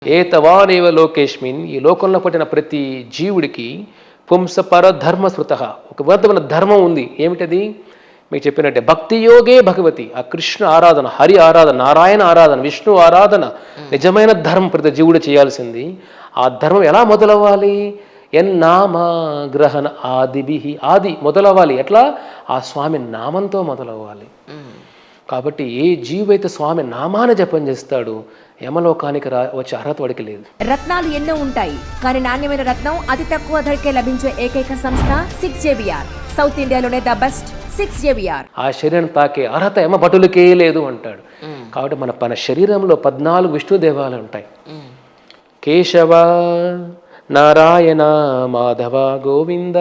ఏతవానేవ లోకేష్మిన్, ఈ లోకంలో పుట్టిన ప్రతి జీవుడికి పుంసపర ధర్మ స్మృత, ఒక విధమైన ధర్మం ఉంది. ఏమిటది? మీకు చెప్పినట్టే భక్తి యోగే భగవతి, ఆ కృష్ణ ఆరాధన, హరి ఆరాధన, నారాయణ ఆరాధన, విష్ణు ఆరాధన నిజమైన ధర్మం ప్రతి జీవుడు చేయాల్సింది. ఆ ధర్మం ఎలా మొదలవ్వాలి? ఎన్నామ గ్రహణ ఆదిభి, ఆది మొదలవ్వాలి. ఎట్లా? ఆ స్వామి నామంతో మొదలవ్వాలి. కాబట్టి ఏ జీవైతే స్వామి నామాన్ని జపం చేస్తాడు యమలోకానికి వచ్చే అర్హత వాడికి లేదు. రత్నాలు ఎన్నో ఉంటాయి, కానీ నాణ్యమైన రత్నం అతి తక్కువ ధరకే లభించే ఏకైక సంస్థ 6JVR. సౌత్ ఇండియాలోనే ద బెస్ట్ 6JVR. ఆ శరీరం తాకే అర్హత యమ భటులకే లేదు అంటాడు. కాబట్టి మన శరీరంలో 14 విష్ణు దేవాలయాలు ఉంటాయి. కేశవ, నారాయణ, మాధవ, గోవింద,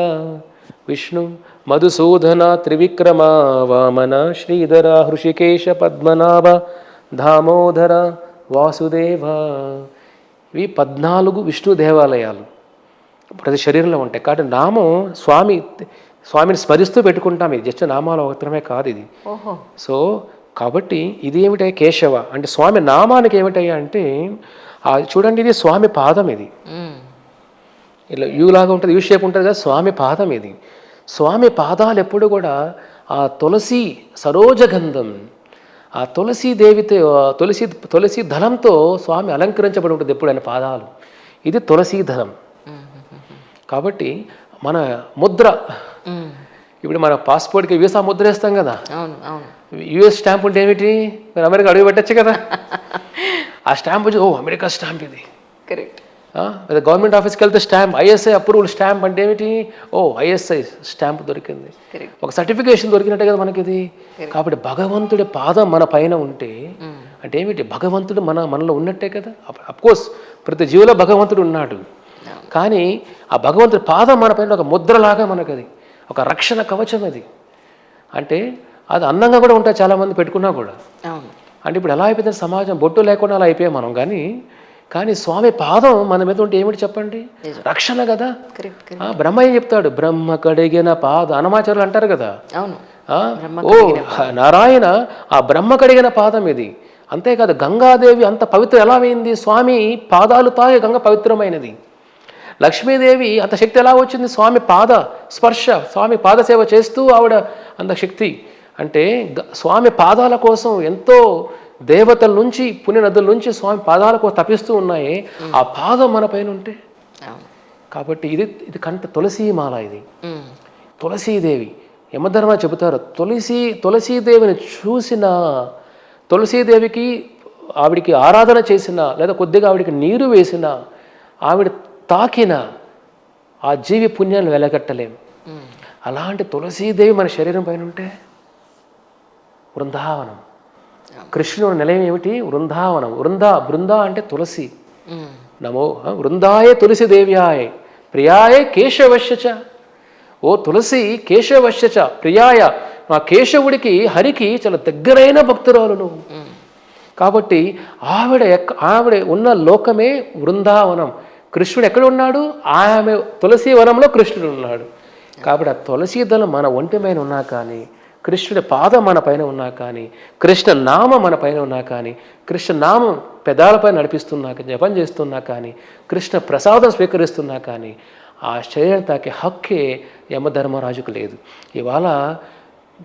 విష్ణు, మధుసూదన, త్రివిక్రమ, వామన, శ్రీధర, హృషికేశ, పద్మనాభ, దామోదర, వాసుదేవ. ఇవి 14 విష్ణు దేవాలయాలు ప్రతి శరీరంలో ఉంటాయి. కాబట్టి నామం స్వామిని స్మరిస్తూ పెట్టుకుంటాం. ఇది జస్ట్ నామాలు మాత్రమే కాదు ఇది. సో కాబట్టి ఇది ఏమిటయ్యా? కేశవ అంటే స్వామి నామానికి ఏమిటయ్యా అంటే చూడండి, ఇది స్వామి పాదం. ఇది ఇలా యూలాగా ఉంటుంది, యూ షేప్ ఉంటుంది కదా, స్వామి పాదం ఇది. స్వామి పాదాలు ఎప్పుడు కూడా ఆ తులసి సరోజగంధం, ఆ తులసీదేవితో తులసి దళంతో స్వామి అలంకరించబడి ఉంటుంది ఎప్పుడు ఆయన పాదాలు. ఇది తులసీ దళం. కాబట్టి మన ముద్ర, ఇప్పుడు మన పాస్పోర్ట్కి వీసా ముద్ర వేస్తాం కదా, యుఎస్ స్టాంప్ ఉంటే ఏమిటి? మీరు అమెరికా అడుగు పెట్టచ్చు కదా, ఆ స్టాంప్ వచ్చి అమెరికా స్టాంప్ ఇది. కరెక్ట్. గవర్నమెంట్ ఆఫీస్కి వెళ్తే స్టాంప్, ఐఎస్ఐ అప్రూవల్ స్టాంప్ అంటే ఏమిటి? ఐఎస్ఐ స్టాంప్ దొరికింది, ఒక సర్టిఫికేషన్ దొరికినట్టే కదా మనకి ఇది. కాబట్టి భగవంతుడి పాదం మన పైన ఉంటే అంటే ఏమిటి? భగవంతుడు మనలో ఉన్నట్టే కదా. అఫ్కోర్స్ ప్రతి జీవిలో భగవంతుడు ఉన్నాడు, కానీ ఆ భగవంతుడి పాదం మన పైన ఒక ముద్రలాగా మనకు అది ఒక రక్షణ కవచం. అది అంటే అది అందంగా కూడా ఉంటాయి చాలామంది పెట్టుకున్నా కూడా. అంటే ఇప్పుడు ఎలా అయిపోతుంది సమాజం, బొట్టు లేకుండా అలా అయిపోయాం మనం. కానీ స్వామి పాదం మన మీద ఉంటే ఏమిటి చెప్పండి? రక్షణ కదా. బ్రహ్మ ఏం చెప్తాడు? బ్రహ్మ కడిగిన పాద, అనమాచారులు అంటారు కదా. నారాయణ ఆ బ్రహ్మ కడిగిన పాదం ఇది. అంతేకాదు గంగాదేవి అంత పవిత్ర ఎలా అయింది? స్వామి పాదాలు తాగే గంగ పవిత్రమైనది. లక్ష్మీదేవి అంత శక్తి ఎలా వచ్చింది? స్వామి పాద స్పర్శ, స్వామి పాద సేవ చేస్తూ ఆవిడ అంత శక్తి. అంటే స్వామి పాదాల కోసం ఎంతో దేవతల నుంచి పుణ్య నదుల నుంచి స్వామి పాదాల కోసం తపిస్తూ ఉన్నాయి. ఆ పాదం మన పైన ఉంటే, కాబట్టి ఇది కంట తులసీమాల. ఇది తులసీదేవి. యమధర్మ చెబుతారు, తులసీదేవిని చూసిన, తులసీదేవికి ఆవిడికి ఆరాధన చేసిన, లేదా కొద్దిగా ఆవిడికి నీరు వేసిన, ఆవిడ తాకిన ఆ జీవి పుణ్యాన్ని వెలగట్టలేం. అలాంటి తులసీదేవి మన శరీరం పైన ఉంటే బృందావనం. కృష్ణుడు నిలయం ఏమిటి? వృందావనం. బృంద అంటే తులసి. నమో వృందాయే తులసిదేవ్యాయ ప్రియాయ కేశవశ్యచ. ఓ తులసి కేశవశ్యచ ప్రియాయ, మా కేశవుడికి హరికి చాలా దగ్గరైన భక్తురాలు నువ్వు. కాబట్టి ఆవిడ ఉన్న లోకమే వృందావనం. కృష్ణుడు ఎక్కడ ఉన్నాడు? ఆమె తులసి వనంలో కృష్ణుడు ఉన్నాడు. కాబట్టి ఆ తులసి దళం మన ఒంటి పైన ఉన్నా కానీ, కృష్ణుడి పాదం మన పైన ఉన్నా కానీ, కృష్ణ నామం మన పైన ఉన్నా కానీ, కృష్ణ నామం పెదాలపై నడిపిస్తున్నా, జపం చేస్తున్నా కానీ, కృష్ణ ప్రసాదం స్వీకరిస్తున్నా కానీ ఆ శరీరం తాకే హక్కే యమధర్మరాజుకు లేదు. ఇవాళ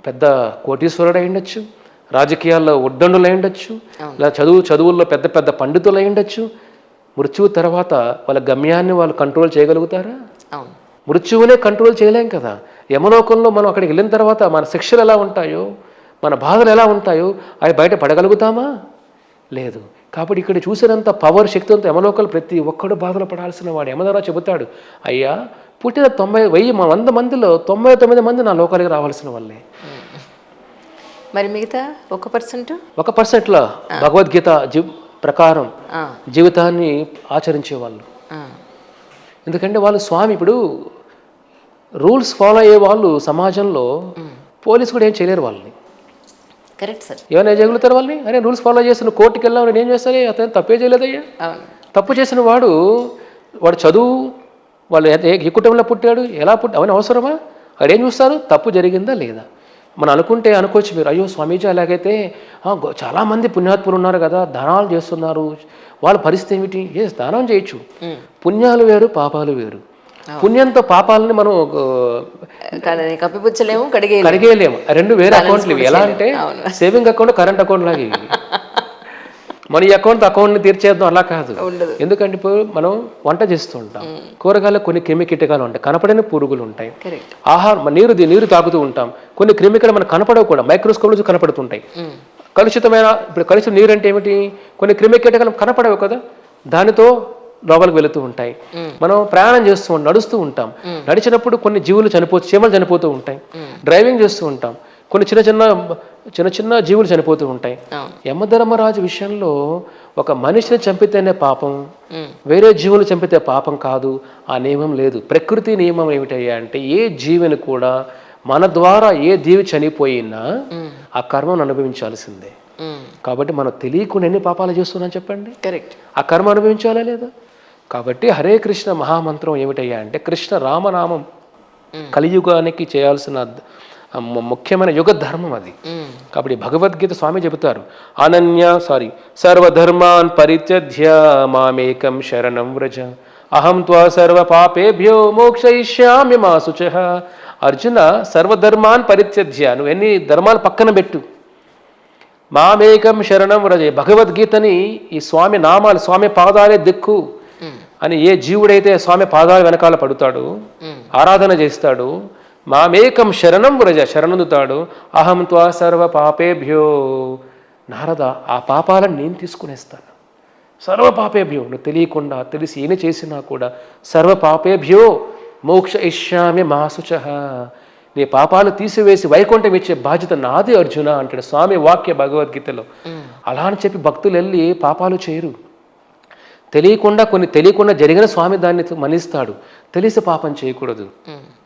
పెద్ద కోటీశ్వరుడు అయి ఉండొచ్చు, రాజకీయాల్లో ఉద్దండులు అయి ఉండొచ్చు, లేదా చదువుల్లో పెద్ద పెద్ద పండితులు అయి ఉండొచ్చు. మృత్యువు తర్వాత వాళ్ళ గమ్యాన్ని వాళ్ళు కంట్రోల్ చేయగలుగుతారా? మృత్యువునే కంట్రోల్ చేయలేం కదా. యమలోకంలో మనం అక్కడికి వెళ్ళిన తర్వాత మన శిక్షలు ఎలా ఉంటాయో, మన బాధలు ఎలా ఉంటాయో అవి బయట పడగలుగుతామా? లేదు. కాబట్టి ఇక్కడ చూసినంత పవర్ శక్తితో యమలోకంలో ప్రతి ఒక్కడు బాధలు పడాల్సిన వాడు. యమధర్మ చెబుతాడు, అయ్యా పుట్టిన 100 మందిలో 99 మంది నా లోకాలకి రావాల్సిన వాళ్ళే. మరి మిగతా 1%లో భగవద్గీత ప్రకారం జీవితాన్ని ఆచరించేవాళ్ళు. ఎందుకంటే వాళ్ళు స్వామి ఇప్పుడు రూల్స్ ఫాలో అయ్యే వాళ్ళు సమాజంలో పోలీసు కూడా ఏం చేయలేరు వాళ్ళని. Correct sir. ఏమైనా చేయగలుగుతారు వాళ్ళని? అరే రూల్స్ ఫాలో చేసిన కోర్టుకి వెళ్ళావు, నేను ఏం చేస్తాను? అతను తప్పే చేయలేదయ్యా. తప్పు చేసిన వాడు చదువు, వాళ్ళు ఏ కుటుంబంలో పుట్టాడు, ఎలా అవన్నీ అవసరమా? అక్కడేం చూస్తారు? తప్పు జరిగిందా లేదా. మనం అనుకోవచ్చు మీరు, అయ్యో స్వామీజీ అలాగైతే చాలామంది పుణ్యాత్ములు ఉన్నారు కదా, దానాలు చేస్తున్నారు, వాళ్ళ పరిస్థితి ఏమిటి? దానం చేయొచ్చు. పుణ్యాలు వేరు, పాపాలు వేరు. పుణ్యంతో పాపాలని మనం కప్పిపుచ్చలేము, కడిగేయలేము. రెండు వేరే అకౌంట్లు ఇవి. ఎలా అంటే సేవింగ్ అకౌంట్, కరెంట్ అకౌంట్ లాగా ఇవి. మన ఈ అకౌంట్ని తీర్చేద్దాం అలా కాదు. ఎందుకంటే ఇప్పుడు మనం వంట చేస్తూ ఉంటాం, కూరగాయలు కొన్ని క్రిమి కీటకాలు ఉంటాయి, కనపడని పురుగులు ఉంటాయి. ఆహారం, నీరు తాగుతూ ఉంటాం, కొన్ని క్రిమికలు మనకు కనపడవు కూడా, మైక్రోస్కోప్ నుంచి కనపడుతుంటాయి. కలుషితమైన, ఇప్పుడు కలుషిత నీరు అంటే ఏమిటి? కొన్ని క్రిమి కీటకాలు కనపడవు కదా, దానితో లోపలికి వెళుతూ ఉంటాయి. మనం ప్రయాణం చేస్తూ ఉంటాం, నడుస్తూ ఉంటాం, నడిచినప్పుడు కొన్ని జీవులు చీమలు చనిపోతూ ఉంటాయి. డ్రైవింగ్ చేస్తూ ఉంటాం, కొన్ని చిన్న చిన్న జీవులు చనిపోతూ ఉంటాయి. యమధర్మరాజు విషయంలో ఒక మనిషిని చంపితేనే పాపం, వేరే జీవులు చంపితే పాపం కాదు, ఆ నియమం లేదు. ప్రకృతి నియమం ఏమిటయ్యా అంటే ఏ జీవిని కూడా మన ద్వారా ఏ జీవి చనిపోయినా ఆ కర్మను అనుభవించాల్సిందే. కాబట్టి మనం తెలియకుండా ఎన్ని పాపాలు చేస్తున్నాం చెప్పండి, ఆ కర్మ అనుభవించాలా లేదా? కాబట్టి హరే కృష్ణ మహామంత్రం ఏమిటయ్యా అంటే కృష్ణ రామనామం కలియుగానికి చేయాల్సిన ముఖ్యమైన యుగ ధర్మం అది. కాబట్టి భగవద్గీత స్వామి చెబుతారు, సర్వధర్మాన్ పరిత్యజ్య మామేకం శరణం వ్రజ అహం త్వా సర్వ పాపేభ్యో మోక్షయిష్యామి మా శుచః. అర్జున, సర్వధర్మాన్ పరిత్యజ్య, నువ్వు ఎన్ని ధర్మాలు పక్కన పెట్టు, మామేకం శరణం వ్రజ. భగవద్గీతని ఈ స్వామి నామాలు, స్వామి పాదాలే దిక్కు అని ఏ జీవుడైతే స్వామి పాదాల వెనకాల పడుతాడు, ఆరాధన చేస్తాడు, మామేకం శరణం వ్రజ, శరణుతాడు, అహం త్వా సర్వ పాపేభ్యో. నారద, ఆ పాపాలను నేను తీసుకునేస్తాను. సర్వ పాపేభ్యో, నువ్వు తెలియకుండా తెలిసి ఏమి చేసినా కూడా సర్వ పాపేభ్యో మోక్ష ఇష్యామి మా శుచః. నీ పాపాలు తీసివేసి వైకుంఠం ఇచ్చే బాధ్యత నాది అర్జున అంటాడు స్వామి వాక్య భగవద్గీతలో. అలా అని చెప్పి భక్తులు వెళ్ళి పాపాలు చేయరు. తెలియకుండా జరిగిన స్వామి దాన్ని మన్నిస్తాడు. తెలిసి పాపం చేయకూడదు.